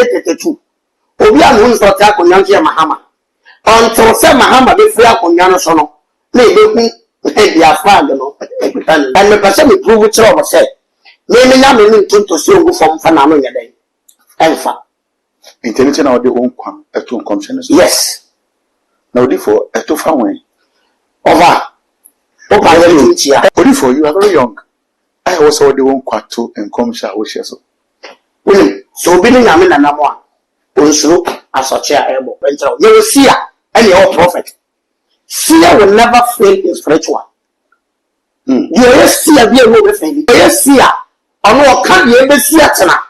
2032. Obia no nso ta konyanke Mahama. Until say Mahama be free akonyano so no. Na ebeku dia flag no. And me person me prove it over say. Me nya me ntonto se ogu fom fa na no nya den. Enfa. International de on kwan eto commission. Yes. Now therefore eto fa wen. Over. For you are very young. I also the one quarto and commission which is so be nyame na namwa. Onsuro asoche ebo. You will see any old prophet. Seer will never fail in spiritual. You will see a beer will fail. You will see a no can be able to see it now.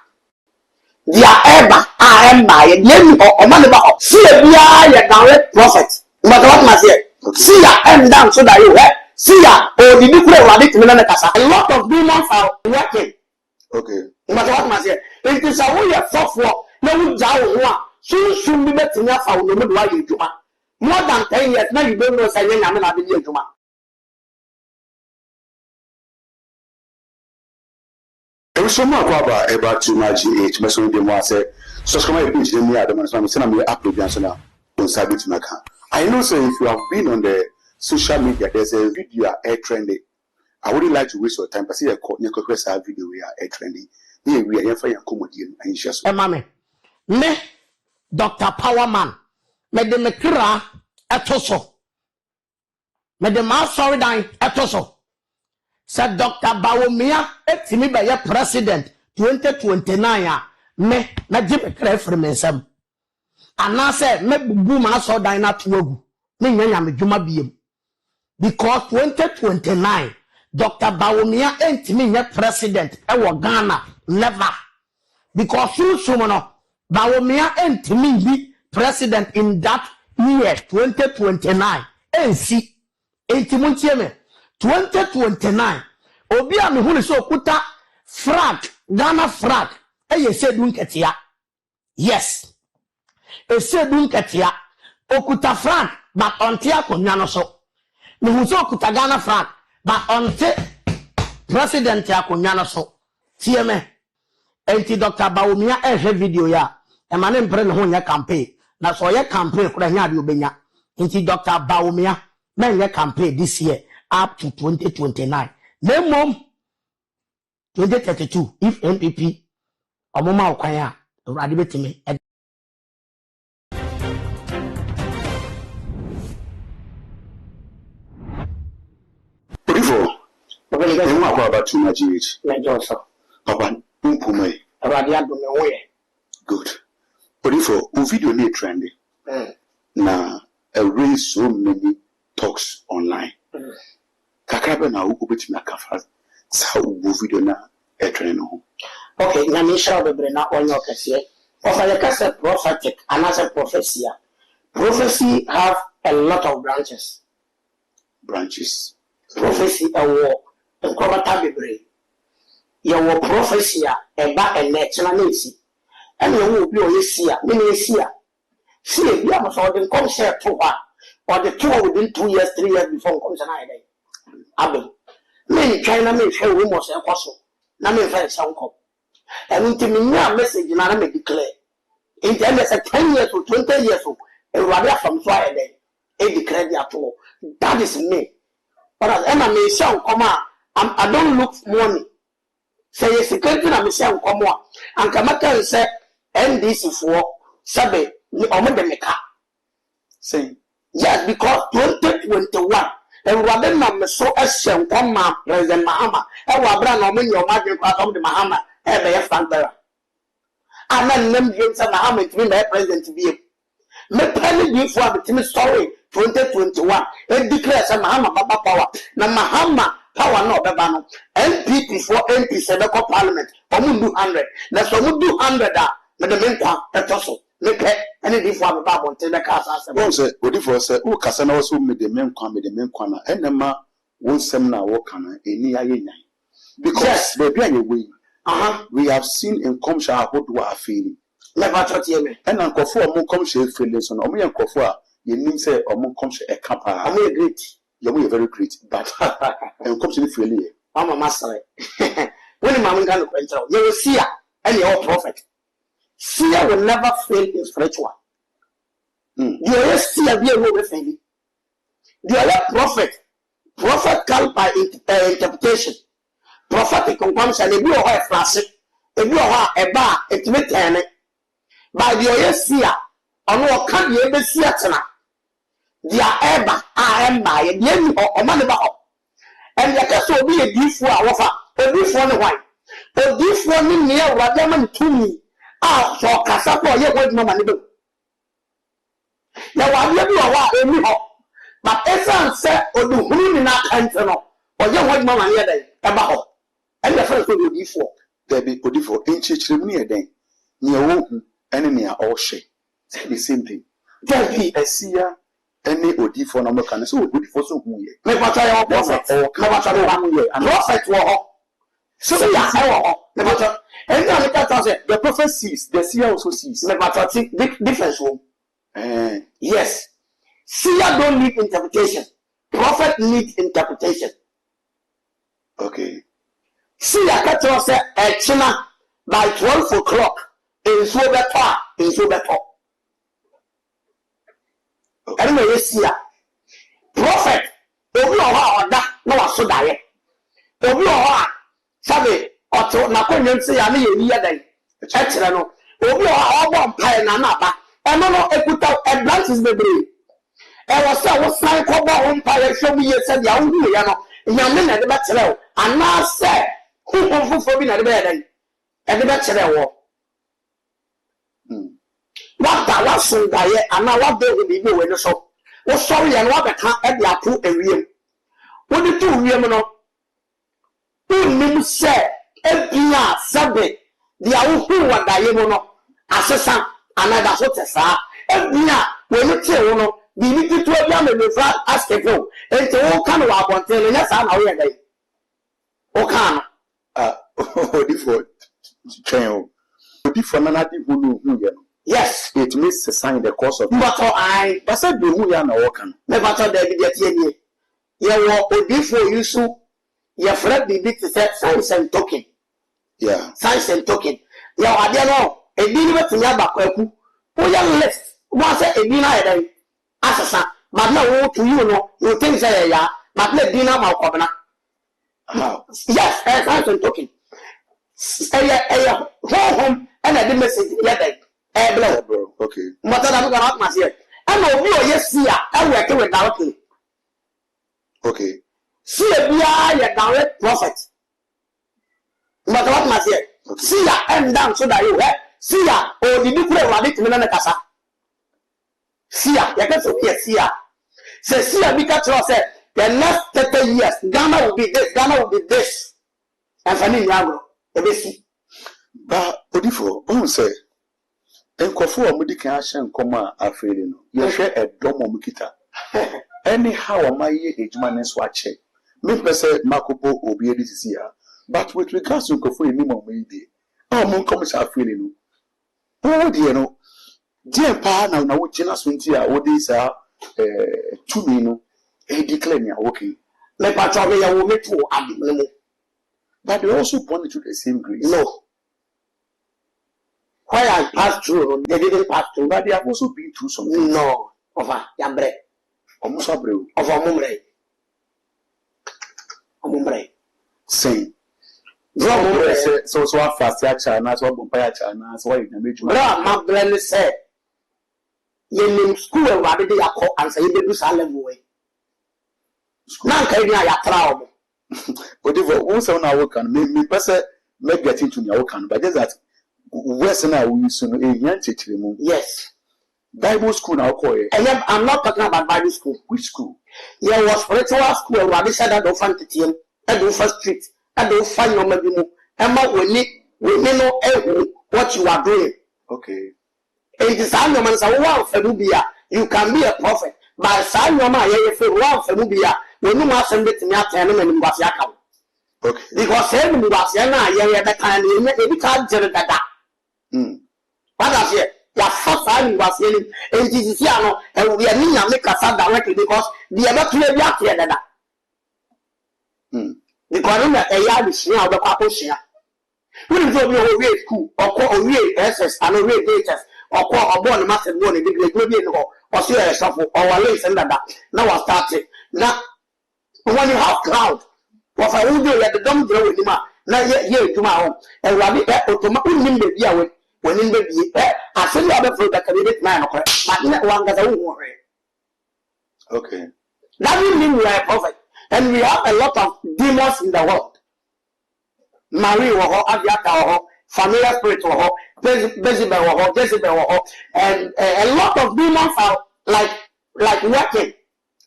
Dia eba I am by yemi or man about see a beer direct prophet. But what must say? See ya end down so that you have see ya or the nuclear rabbit to a lot of demons are working. Okay. But what must say? It is a way of software. No one soon be met in your phone. No matter why you do. More than 10 years now, you don't know saying I'm not being you. There is so much about too much age. My son didn't want to say, so come on, pinch me at the man. I'm saying I'm up to the answer now. On Sabbath Maka. I know, sir, if you have been on the social media, there's a video air trending. I wouldn't like to waste your time, but see a video we are air trending. Here we are here for your comedian and just. Mammy, me, Dr. Powerman, me de mekira etoso. Me de ma sorry dying etoso. Said Dr. Bawumia, etimi be ye president 2029 me na jibe kra free me nsam. Ana say me bubu ma so dying na tuagu. Me nyanya me dwuma biem. Because 2029 Dr. Bawumia entimi nye president ewo Ghana never. Because soon no Bawumia entimi be president in that year 2029 ensi entimuntie me 2029 obi a me hu ne so okuta flag Ghana flag eye sedun ketia yes e sedun ketia okuta flag but onte akonya no so me hu so okuta Ghana flag but onte president akonya no so tie me enti Dr. Bawumia video ya e ma ne mpre ne ho nya campaign na so ye campaign kura nya de obenya enti Dr. Bawumia men ye campaign this year up to 2029 mom 2032 if NPP omoma okwan a urade betime Before about too much age. Papa, good. But before video need trendy. Now raise so many talks online. Kakrabe na uko beti na kafa sa video na trend no. Okay, na me shall be na onyo kase. Of a kase prophetic and as a prophecy. Prophecy have a lot of branches. Branches. Prophecy a war. The Kobata bebre. Your prophecy eba and natural nisi. And you will be only see many see. See, we have a concert to her. Or the two within 2 years, 3 years before comes an idea. Abel. Men China may show rumors and hustle. Namin find some cop. And into me now message in I may declare. In the end, 10 years or 20 years old, a rather from Friday, a declare at all. That is me. But as Emma may sound come out, I don't look for money. Say a secret, I may sound come out. And Kamaka said, NDC for Sabe, the Omega. Saying. Yes, because 2021, and rather than so as some Koma, President Mahama, and Wabra, no many of my class of the Mahama, and they have Fantara. And then named James Mahama to be my president to be. Me penny before the team story 2021, and declares a Mahama Baba power. Now Mahama power no Babano, NPP for MP Seneca Parliament, Omundu 100. That's Omundu 100, but the main one, a tussle. Any before the Bible, tell the cast. Say, what if I say, oh, Cassano also made the men come with the men corner, and the ma won't seminar walk on any eye. Because they be away. We have seen in Comsha what do I feel. Never taught you, and Uncle for more Comsha feelings on Omi and Kofa, you need say, or more Comsha a kappa. I'm a great. You're very great, but and comes to freely. I'm a master. When a man can you will see any old prophet. seer will never fail in spiritual. The only seer be a no fail. The only prophet come by interpretation. Prophetic concomitation, a blue or classic, a blue or a bar, a timid by the only seer, or no can be able to see it. They are ever, I am by a year or money about. And the case will be a gift for our offer, a gift for the white. A gift for me near Radaman to me. Ah, for Casapo, you want no money. Now, I never know what but Esan said, or the woman in our country, or you want no money about. And the first will be for there be put for inch near them. Near and near all shake. Say the same thing. There be a seer. Any odi for number can so good for so who ye. Make what I have prophet or prophet war. So yeah, I and the prophet sees, the seer also sees. Make what difference one. Yes. Seer don't need interpretation. Prophet needs interpretation. Okay. Seer catch us a China by 12 o'clock in so better. Anyway, you see, prophet, obi oha oda na waso daye. Obi oha sabe oto na konye nse ya na yeni ya dan. E kire no. Obi oha obo mpa na na ba. E no ekuta e branches bebre. E wo se wo san ko bo mpa ya hwem ye se ya hu ya no. Nyame na de ba kire wo. Ana se hu fofo bi na de ba ya dan. E de ba kire wo. What that was so that and now what they will be doing so. Oh, sorry, and what I can't add the apple a real. What the two women who name said, Ebina, Sabe, the old who were Diamono, Assassin, another hotel, Ebina, when you tell we need to have them in the front ask a go, and to all kind of our telling us how we are they. Oh, can default train. Different nothing who know. Yes, it means to sign the course of. But I said, "Do you know what can?" Never thought that you were before you so your friend be big to say signs and token. Yeah, signs and token. Yeah, I don't know. A dinner to Yabaku. Oh, young list. Was a dinner assassin, but no to you know, you think say, yeah, but let dinner my governor. Yes, a signs and token. Home and I did message yesterday. Bro, okay. What I'm going to say, I know you, yes, see, I work with directly. Okay. See, we are a direct prophet. But what must say? See, and down so that you have. See, or did you pray about it in the Casa? See, you can say, see, say, because you said the next 30 years, Ghana will be this, Ghana will be this. And for me, Yago, the see. But, Odifo, who say? Nkofo amudi kan ahye nkoma afere no ye hwe edom omukita anyhow amaye ejuma ne so ache me pese makopo obi edisi ya but with regards to nkofo eni mo ide mon come sha afere no o de no die pa na wo gina so nti a wo de sa tumi no declare me okay me pa twa be ya wo meto adem no but they also born into the same grace. No. Why I passed through, they didn't pass through, but they have also been through something. No, over Yambre, almost a brew, over Mumbre. Mumbre. Say, so fast, China, so Bumpire China, so I can make you. My brother said, you name school, what did they call and say, you do Salem way. Now, can I proud? But if once on our can, me person make get into your can, but just that. Where's now we soon a yes. Bible school now call it. I'm not talking about Bible school. Which school? Yeah, was spiritual school where they said I don't find it here. I don't first street. I don't find no maybe more. Emma we know what you are doing. Okay. And the sign of man say wow Femubia, you can be a prophet. But sign of man you feel wow Femubia, when you must send it to me at and Wasiaka. Okay. Because every Wasiana, yeah, kind of can't tell that. What I say, your first time was yelling, and this is Yano, and we are near make us directly because the other two are not here. Because a yard is near the Paposia. Who is over school or call SS and over daters or call a born master born in the Caribbean or see a shuffle or a lace and that. Now I started. Now, when you have crowd, what I will do at the dumb girl with him, now yet to my home, and Rabbi automatically when in baby, I send you other fruit that can be man, but not one that I won't worry. Okay. That will mean we are perfect. And we have a lot of demons in the world. Marie or Aviata or familiar spirit or Bezebel or Jezebel and a lot of demons are like working.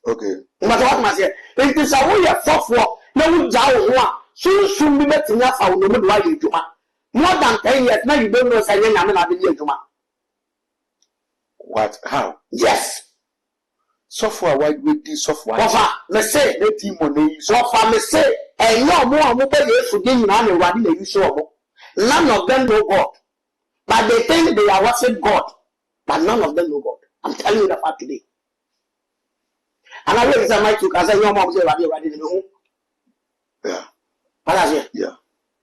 Okay. But what must say? It is a way of software. No one soon be met enough. I will know why you do. More than 10 years now, you don't know saying I'm not being you. What? How? Yes. Software, why with this software? Wafa, me say, the team money. Wafa, me say, and no more mobile to give you an running a show. None of them know God. But they think they are worshiping God. But none of them know God. I'm telling you the fact today. And I really say, my two cousins, your mom say, ready to know. Yeah. What I say? Yeah.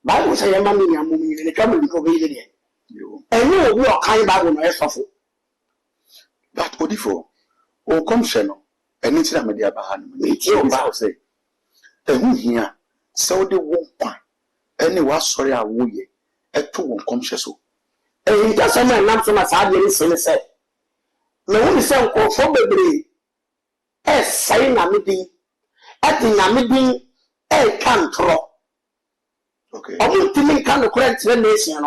Bible say, I'm moving in the trouble because we did it. And you will kind Bible, no, suffer. But Odifo. O come channel, and it's not media behind me. I'll say, and here, so the one, any was sorry, I will ye, at 2 won't come so. And he just a man, not so much. I didn't say, no one is so for baby. As saying a meeting, acting a meeting, a control. Okay, I want to make kind of correct nation.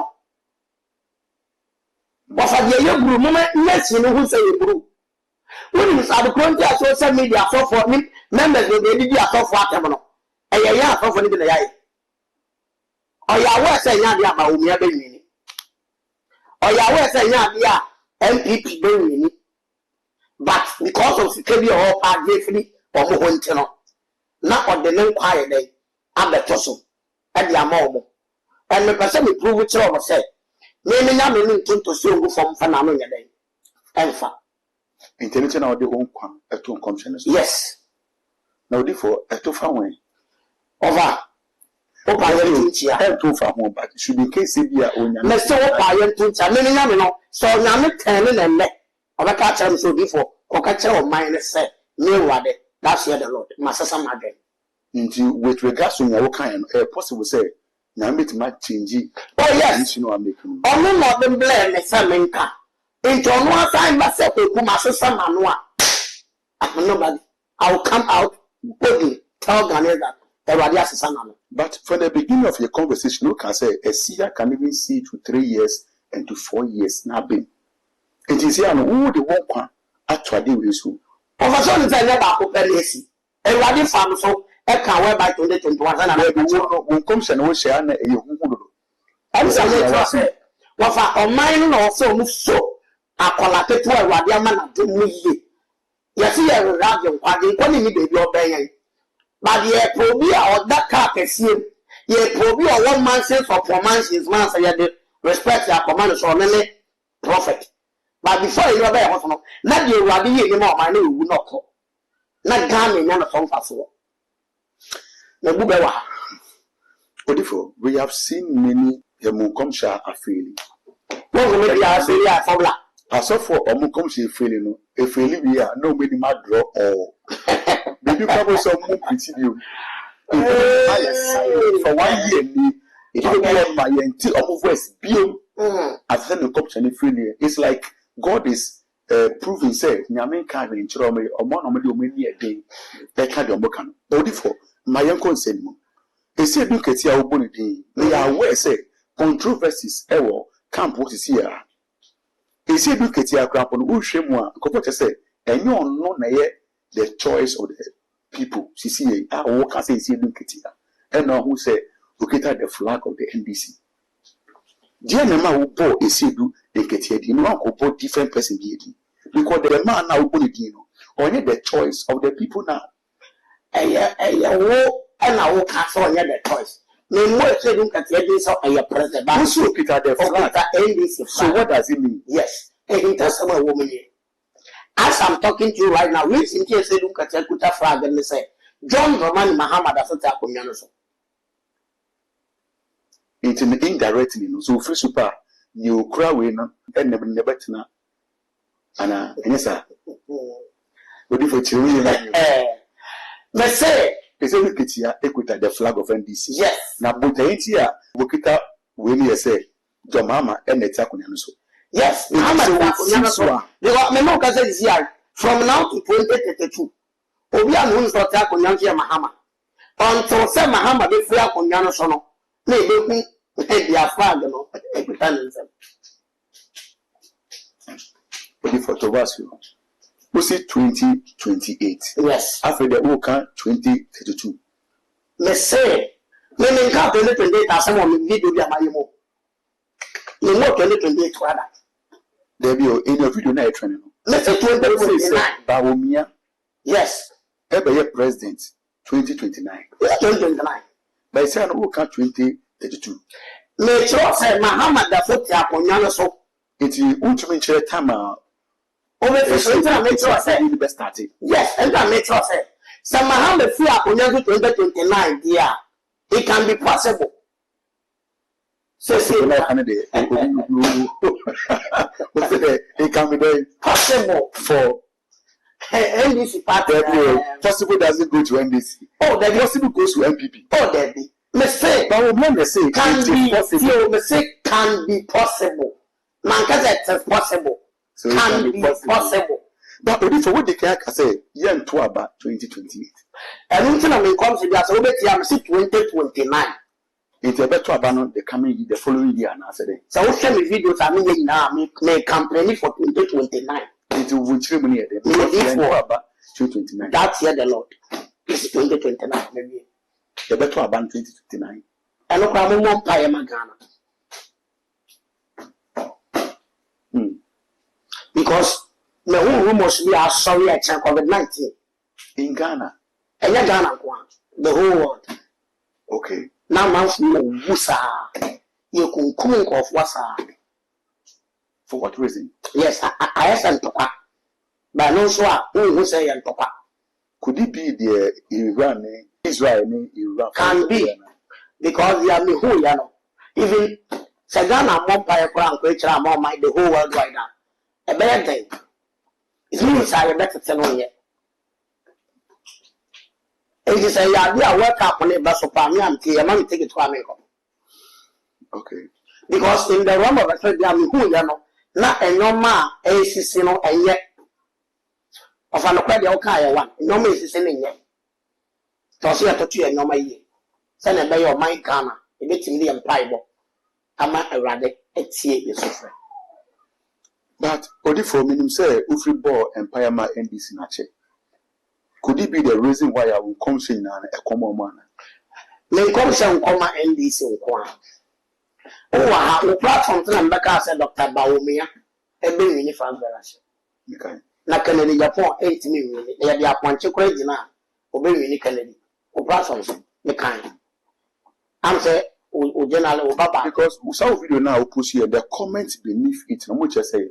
What's a young woman? Yes, you know who say you brew. When you saw the country social media for me, members will be a soft water. A year for the eye. Or your words say, Yadia, my baby. Or your words say, Yadia, MPP baby. But because of security or part briefly or Mohontino, not on the name quiet day, I'm the tussle at the ammo. And the person will prove it over say, maybe not meaning to show from Fanaming a day. And fa. Intelligent or the own at 2 conscience. Yes. Now, therefore, at 2 family. Over. Oh, by your teacher, I have 2 family, but it should be case if you are on your next by your teacher. Many no, so now I'm telling and let. Or I catch them so before, or catch of mine said, no, what that's here the Lord, Master Madden. Into with regards to your kind, a possible say, now meet my change. Oh, yes, you know, I'm making. Oh, no, not the blame, the salmon car. Into one time, myself, who Master Samanua. Nobody. I will come out, boldly, tell Ghanaian that there are the But for the beginning of your conversation, you can say a seer can even see to 3 years and to 4 years. Now, being it is here, who the one actually will so. Over some time, never open AC. A ready farm so a can wear by 2021 and I won't come and will share a I'm saying, what for mine also move so. I call a pet to a radiaman to me. Yes, here, radio, I didn't call me baby or bang. But ye probia or that car can see him. Ye probia 1 month since for 4 months is months I had respect your commanders or many prophet. But before you are there, not you are the more my name will not call. Not damning none of some for. The Bubewa. Odifo, we have seen many Yamukomsha are feeling. What will maybe I say, yeah, for black. As of for Omukomsha feeling, if we live here, nobody might draw or maybe probably some more pretty you. For 1 year, it will be my anti of West Bill. As then the company failure. It's like God is proving, say, Yamin Kari in Chirome or Monomedy a day. They can't be Mokan. Odifo, my uncle said, they say, look at your bonity. They are aware, say, controversies, error, camp what is here. They say, look at your crap on Ushemwa, Copote say, and you know, the choice of the people. See, I walk and say, look at here. And now who say, look at the flag of the NDC. Dear Nama will bore a sedu, they get here, you know, or different person because the man now will be or the choice of the people now. And I will cast on the choice. No more saying that your president, but also Peter the flag. So what does it mean? Yes, and it does some woman here. As I'm talking to you right now, we think you say look at your flag and they say, John Roman Muhammad Asota Communism. It's indirectly, no. So free super, you cry away, no, and never tina. And yes, sir. What if it's really like me say, it's a wicked here, equita the flag of NDC. yes. Now, but here, Wokita, when you say, your mama and the Takunaso. Yes, Mama, because me no say this year from now to 2032. Obi anu nso ta akonya nso Mahama. Until say Mahama be free akonya no so no. Na e be hu e dia flag no. E pita nsem. Odi photo was you. We see 2028. Yes. After the Oka 2032. Me say me nka 2028 asem o me video bi amayemo. Me no 2028 rather. There be in your video na training. Let's say 2029. Bawumia. Yes. Ebe president 2029. Yes, 2029. By say no Oka 2032. Me sure say Mahama da foti akonya no so. Iti untumi nkyere time O me say make sure say the best start. yes, and make sure say some Mahama free akonya 2029 there. It can be possible. So say it can be very possible for NDC party. Possible doesn't go to NDC. Oh, that Possible goes to MPP. oh, that be mistake. But we say Can it be is possible. mistake can be possible. Man, cause it's possible. So it Can be possible. But only for what they can say, year to about 2028. And until I come to that, so we am 2029. It's a better about the coming the following year. And I said, So we show me videos. I mean, now me campaign for 2029. it will be money at About 2029. that's here the Lord. It's 2029, maybe. The better about 2029. And no problem, one pie Ghana. Because the whole rumors we are sorry at COVID-19 in Ghana. And you're Ghana, the whole world. Okay. Now, man, Musa, you can come of Wasa. For what reason? Yes, I sent to her. But no, so who say and papa. Could it be the Iran, Israel, Iran? Can be because they are me who you know. Even Sagana, Mompire, Crown, which are more my the whole world right now. A better thing. It means I better tell you yet. It is a idea work up on it, but so far, I'm take it to America. Okay. Because in the realm of a third, who you know, not a normal ACC, no, and yet of an aquatic okay one, no me is in yet. Tosia to you, no, my year. Send a bay of my Ghana, a bit in the empire. I'm a rather at sea is suffering. But only for me, say, Ufri Ball Empire Ma NDC Nache. Could it be the reason why I will come saying a common man? May come some comma NDC in Kwan. Oh, I have platform to them back as a Dr. Baumia, a billion if I'm Okay. Na Kennedy Japan 8 million, they are the appointed crazy now, obeying Kennedy, or platforms, the kind. I'm saying, General Obaba. Because we saw video now, push here, the comments beneath it, no much I say,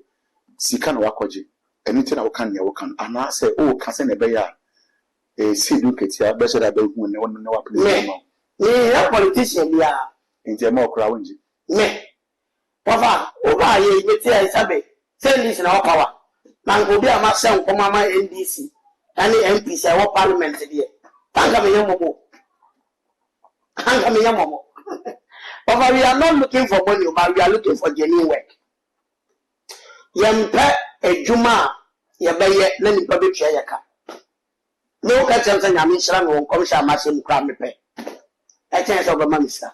Sikan Wakoji, anything I can, and I say, oh, Cassan Ebeya, a see, look at your best that don't know what Me, politician, we are in the more crowd. me. Papa, over ye, you tell Sabe, send this in our power. Man, go be a master of Mama NDC, and the MPs our parliament here. Thank you, Yamomo. Thank you, Yamomo. Papa, we are not looking for money, but we are looking for genuine work. Yampe a Juma, Yabaye, let me public share. No catch and Yamishan won't come shall mass him crab me pay. A chance of a minister.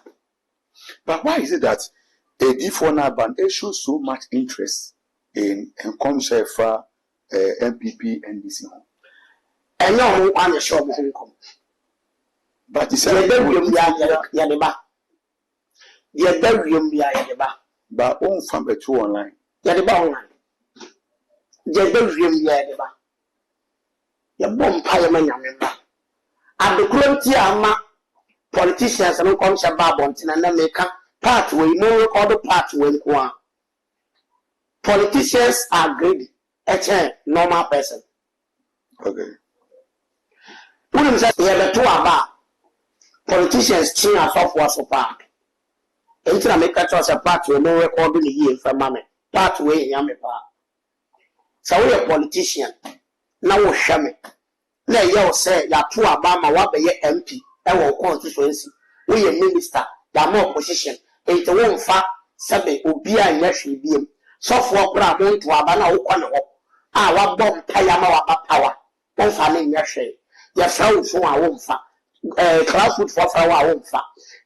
But why is it that a D4 band shows so much interest in Comshefa, MPP, and DC? And no one is sure home. But it's a Yadiba. The Belgium be Yadiba. But own from a two online. Yadiba online. The Belgium be Yadiba. Your bomb parliament, remember. And the Clontia politicians and come to Babontin and then make a pathway, more other pathway. Politicians are greedy. A normal person. Okay. Wouldn't say you have a 2 hour politicians chin us off was so part. Enti make a choice a part we no record the year for mammy. Part way yammy pa. So we a politician. Now we shame. Na ye say ya to Obama wa be MP e wo constituency. We a minister, ya more position. Enti won fa sebe obi a nya hwe biem. So for bra mo to aba na wo kwane ho. Ah wa bom payama wa power. Won fa ne nya hwe. Ya fra wo fo a won fa. Class food for fra wa won fa.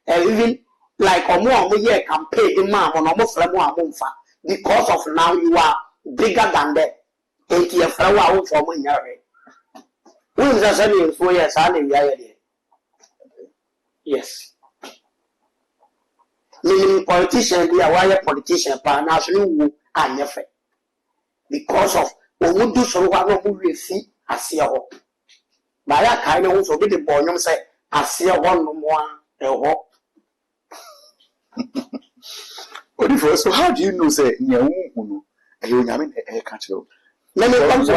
Even like omo ye campaign in ma no mo fra mo a won fa. Because of now you are bigger than them. Enti ya fra wa won for mo nya hwe. Who is saying for yes, yes. Meaning politician, we are wire politician, but national and never because of what would do so one who see as your hope. By that kind of also be the boy, say, I see one more hope. So, how do you know, say, you know, a country? Let me come to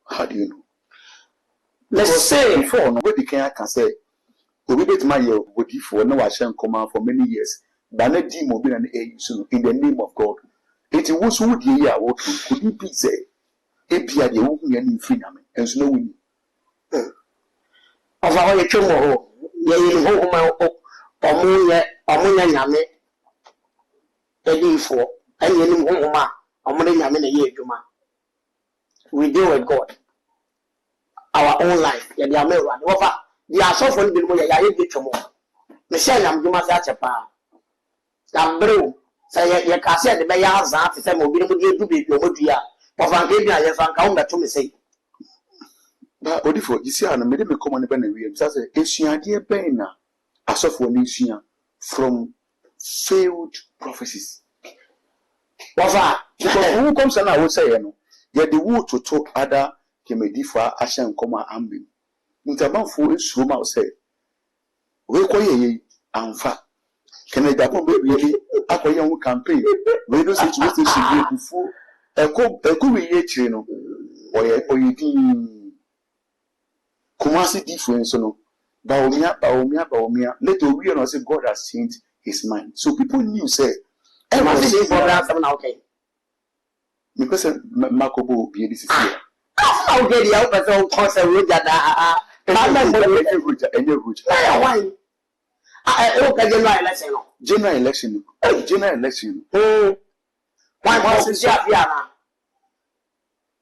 how do you know? Let's say before no we can say we bet my year would for no I shall come out for many years. But not deem or be an age in the name of God. It was would ye are what could you be say? If you are the only any freedom and so we of our tomorrow, ye home or yame a day for any home or money yamin a year, Juma. We deal with God. Our own life, ya dia me wa over the asofo ni mo ya ye bitwomo me say nam djuma sa chepa dambro say ye ka say de be ya za te say mo bi mo die du be mo dua ofa nke bia ye fa nka wo meto me say ba odifo you see an me de me come on be na wi say esuade ben na asofo ni sua from failed prophecies ofa because who comes na wo say no ye the wo to other kemedifa ashen koma ambi ntabanfo esuro ma say we koye amfa keneda pon be we akoye hu campaign we do situation be before eko we ye chire no oye din kumasi difference no baomia let the we know say God has changed his mind so people knew say e ma say for that na okay because makobo be this here how get the person cause a road that any road. Why? General election. General election. Why was it Japiana?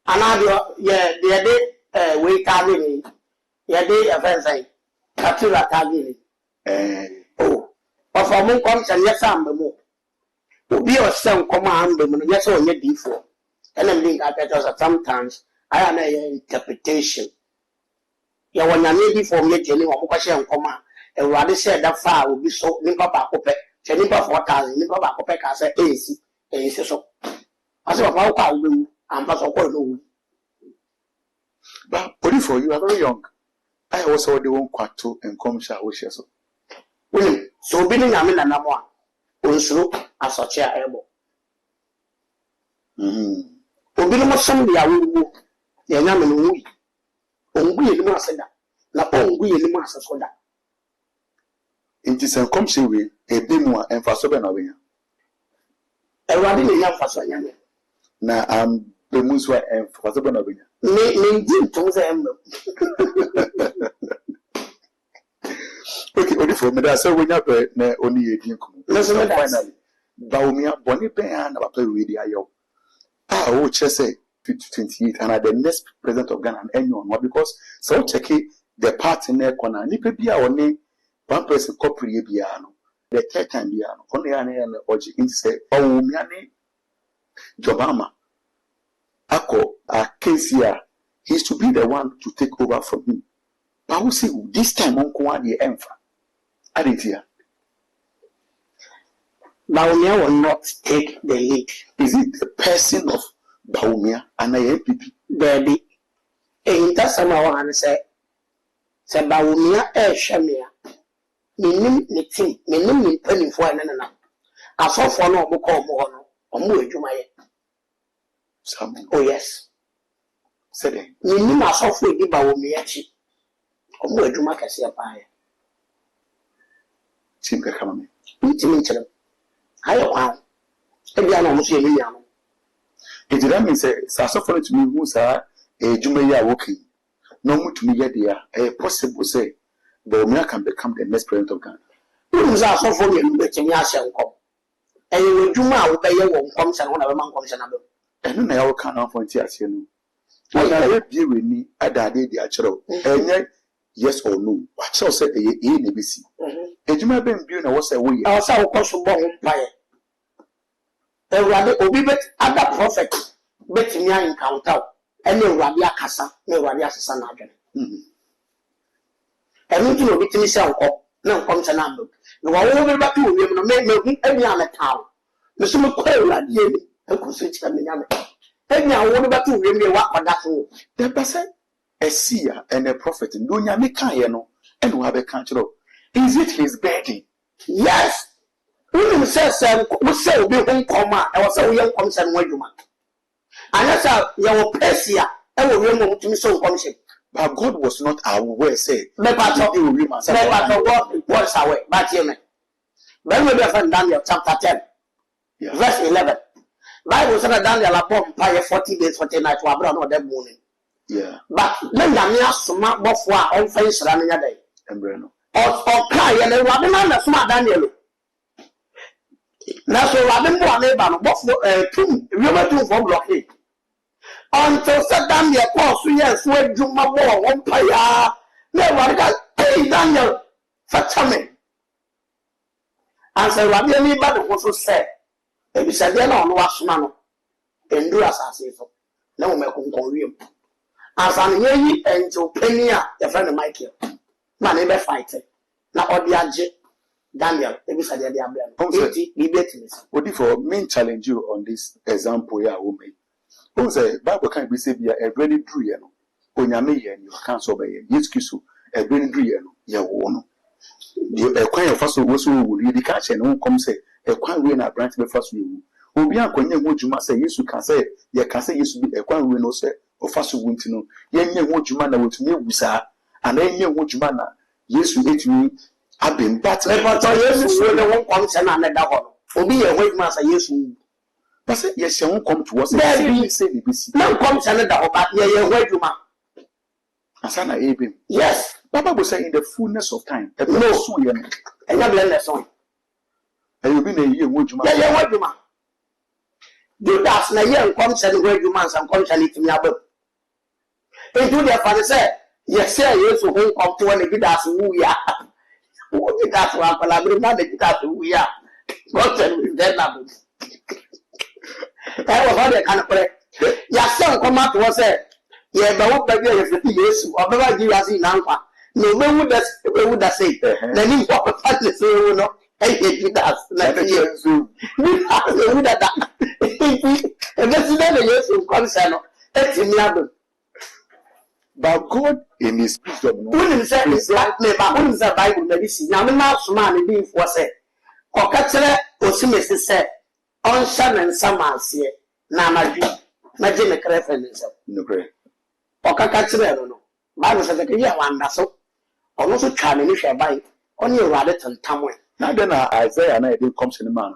Another, yeah, the day we carry yeah, day of fencing. Catula carry oh, but for more comes and yes, I'm the more. Be your son command them, yes, or yet before. And then think I better sometimes. I am an interpretation. Ya when you need for me, Jenny, or Mokasha Koma, and Radi said that far will be so Nimpa Bacope, Jennifer 4,000, Nimpa Bacope, I said, AC, and so. I said, how can you? I'm not so. But for you are very young. I also the one quarto and come shall wish us. William, so bidding I mean a number one. Also, as a chair elbow. Obino somebody I will. Ya nyame no wi ongu ye limu aseda na ongu ye limu asasoda inti sen kom se we ebe mu a emfaso be na we nya ewade ne nya faso nya na be mu so emfaso be na we nya ne ndi to se embe okay odi for me da say we nya be na oni ye din kom finally baomia boni pe na papa we di ayo o chese 28 and the next president of Ghana and anyone because so check the party in their corner nipa bia one person corporate bia no the third time bia no only an oji in say oh me ani Jobama ako a case here he is to be the one to take over from him but we see this time on kwa the emfa adintia Baumia will not take the lead. Is it the person of Baumia and I MPP? Baby, and that's someone say Baumia Shamia. Meaning, meaning, penny for an another. I saw for no more or more to my. Oh, yes. Said it. Meaning, I saw for the Baumia or more to my Cassia pie. Simple coming. Intimate. I am. Every animal was a million. It did mean say, Sassophone to me who's a Jumaya walking. No more to me yet, dear. A possible say, the Omea can become the next president of Ghana. Who's our so for you, but in Yasha come. And you will do my way, you won't come and one of a man comes another. And I can't appoint as you know. I will be with me at that day, the actual. And yet, yes or no. What shall say a ABC? And you may be doing a what's a way. I was so possible umpire. A rather obedient other prophet, bet me I encounter. And no Rabia Casa, no Rabia San Adrian. And you know, between yourself, no comes an ambush. No, I will back to you, no make any other town. The summer quail at you, and could switch them in Yammer. And now, what about you, really, what that's all? The person, a seer and a prophet, no Yamikayano, and who have a country. Is it his burden? Yes. Women says, we say, be home comma, I was so young comes and wait you man. And that's how your Persia, I will remove to me so conscious. But God was not aware, say, But God was away, but you may. Then we have Daniel chapter 10, verse 11. Bible said Daniel upon fire 40 days, 40 nights, to abroad or that morning. Yeah. But then Yamia Suma before on face running a day. And Breno. Or cry and then Robin and the smart Daniel. Now, so Robin Boa neighbor, both 2 river 2 for blockade. Until Saddam, your course, yes, where Juma Boa, one fire. Never got hey Daniel, Fatame. And so Rabbi anybody also said, if you said, no, was man, and do as I say so. No, make him convene. As an ye and to Penia, the friend of Michael. Man, never fight it. Now, or the adject Daniel, if you said, they are bland. Be better. What if for main challenge you on this example, yeah, woman? Who say, Bible can't be said, a really true, you know. When you may and you can't so by yes, Kisu, a really true, you know, yeah, one. The quite of us also will really catch and won't come say, a quite win a branch before you. Will be uncle, what you must say, yes, you can say, you can say, yes, be a quite win, no, say, or fast you want to know. Yen, what you man with me, sir, and then what you man, yes, you hate me. I've been better. But yes, you won't come and another one. Will be a wait master, yes, but say, yes, you won't come to us. No comes another, but yeah, wait you man. Asana Abim. Yes. Baba will say in the fullness of time. No, and I blend the song. And you've been a year, would you mind? Yeah, what you man? Do that, na year comes and where you man, some comes and eat me up. And do their father say, yes, sir, yes, who come to one of us who we are. What did that one? But I bring not the guitar who we are. What then that number? That was all the kind of play. Yes, son, come out to us. Yeah, but what baby is the yes, or never give us in Nampa. No, when would that say? Then you walk a fat to say, you know, I hate that. Like a year. We have to do that. And that's never yes, who comes and that's in the but God in his wisdom, wouldn't say it's like me, but wouldn't say Bible medicine. Now, the mouse man being for say, or catcher or Simmons said, on sun and summer, see, now my dream, a reference. No, great. Or catcher, no. Bible says, yeah, one that's so. Or also charming if you buy on your rabbit and tamway. Now then, Isaiah and I did come to the man.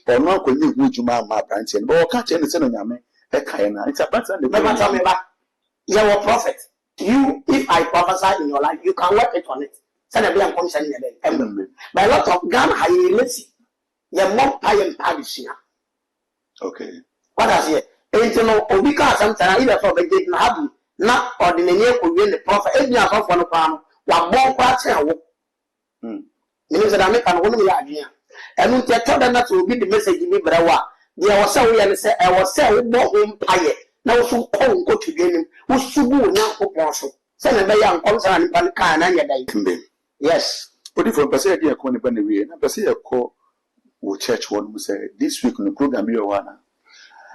Or not when you would you my branch and or catch anything on Yame, a Kayana. It's a pattern. Never tell me back. You're a prophet. You, if I prophesy in your life, you can work it on it. Send a blank consent in the by a lot of gun, I let's see. You're more pie and parish here. Okay. What I say? Ain't no, or because sometimes either for the gate and have you not ordinary could win the prophet. If you are off on a palm, what born quite say. Means that I make an only idea. And when you told them that will be the message in Brawa, there was so we say, I was saying, no home pie. Now, so cold go to game, who subu now for parcel. Send a young concern and Pancan and your day. Yes. But if a person here call the Benny, and a person call church one who say this week on the program, you are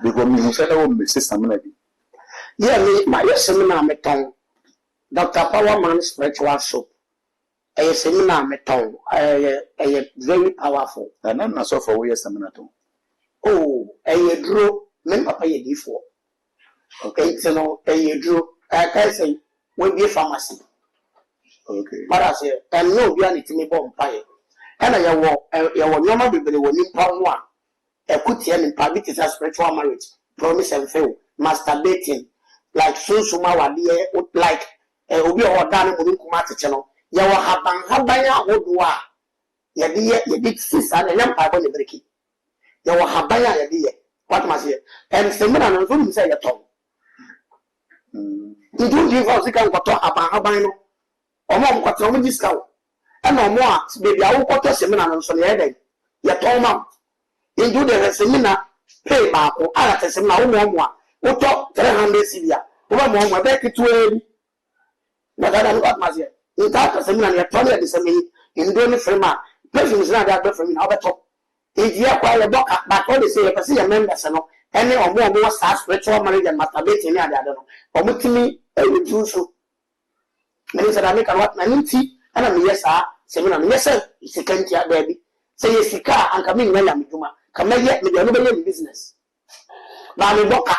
because me who said, oh, Mrs. Samanadi. Yeah, my seminar meton. Dr. Powerman spiritual soap. A seminar meton, a very powerful. And I'm not so for where seminar. Oh, a drew, men papa ye before. Okay, so a drew, I can say, will be a pharmacy. Okay. But I say, and no, we are to me bomb fire. ɛna yɛwɔ nneɛma bebree wɔ nipa ho a ɛkutia nipa bi te sɛ spiritual marriage promise and fail masturbating like sunsuma wadeɛ like obi a ɔda ne mu nkuma atete no yɛwɔ haban ahodoɔ a yɛde sisa na ɛnyɛ mpaebɔ ne bereki yɛwɔ haban a yɛde yɛ watmaseɛ sɛmina no nso nim sɛ yɛtɔn nti wodi fa sika nkɔtɔ haban no ɔmo a mkɔtɔ ɔmo gye sika wo ɛna ɔmo a beebi a wokɔtɔ sɛmina no nso no yɛdɛn yɛtɔn ma nti wode sɛmina pay baako a yɛtɛ sɛmina wo mɔɔmo a wotɔ 300 cedi a wobɛ mɔɔmo ɛbɛyɛ ketewaa bi na dada no watmaseɛ ntaa sɛmina no yɛtɔ no yɛde sɛmina nduro ne firi ma perfumes na de abɛ firi mi na wobɛtɔ nti yɛkɔ yɛbɔ ka but all they say yɛpɛ sɛ yɛ members no ɛne ɔmo wɔ saa spiritual marriage and masturbating ne ade no ɔmo tumi ɛredu so mene sɛ da meka no watena ne nti ɛna meyɛ saa sɛmina no nyɛ sɛ sika ntia baabi sɛ yɛ sika a anka menyina yɛ medwuma ka mɛyɛ mede ɔno bɛyɛ me business baa mebɔ ka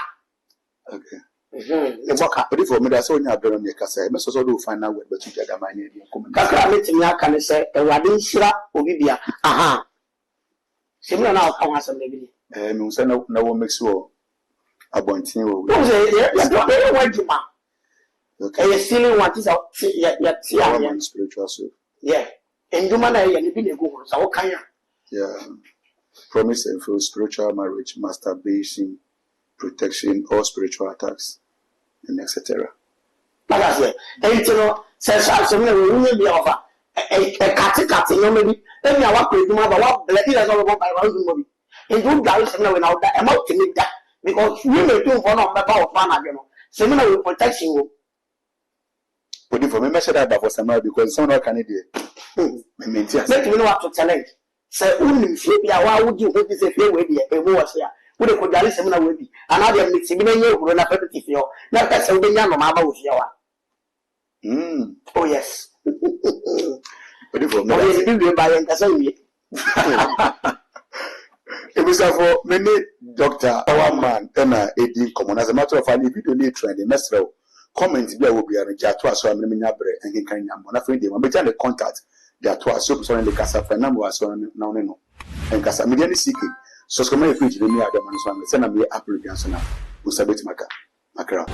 mebɔ ka ɔde fɔ meda sɛ wonya abrɛ no yɛkasa mɛsɛ sɛ wode wo final word bɛto gya dama ne adi nkɔmmɔ kakra a metumi aka ne sɛ awurade nhyira obi bia aha sɛmina no a woka ho asɛm da bi mehu sɛ na wɔ mix wɔ abɔnten wɔ yɛyɛ wadwuma ɛyɛ stealing one thing yɛte a spiritual soul ndwuma na ɛyɛ ne bi na ɛgu ho sɛ wokan a promise and fail spiritual marriage masturbation protection or spiritual attacks and etc. Like I said, ɛnti no sɛ asɛm na wɔnyɛ bi a ɔfa ɛkatekate nneɛma bi ɛni a wakɔ adwuma ba wabrɛ bi na sɛ ɔbɛbɔ ba ɛwɔ adwuma bi nti wodware sɛm na wei na woda ɛma wotumi da because wi na ɛtumfoɔ na ɔmbɛba wɔ fa anadwe no sɛm na wei protection wɔ odi for me measure that for some because some not can dey me maintain make me know what to challenge say unim fie bia wa wudi ho bi say fie we dey emu wo se a wo de ko dware sem na we bi ana de mix bi na nye huro na pepeti fie o na ka se wo benya no ma ba wo fie wa oh yes odi for me o ye bi we ba yen ka say we for many doctor our man na edi common as a matter of fact video dey trend mesrel comment bi a wo bia no ja to aso amene menya bre enken kan nyam na fe dey ma be ja the contact ja to aso so ne kasa fa na mo aso na one no en kasa media ni sike so so ma e page ni mi adam no so am se na me upload yan so na usabeti makra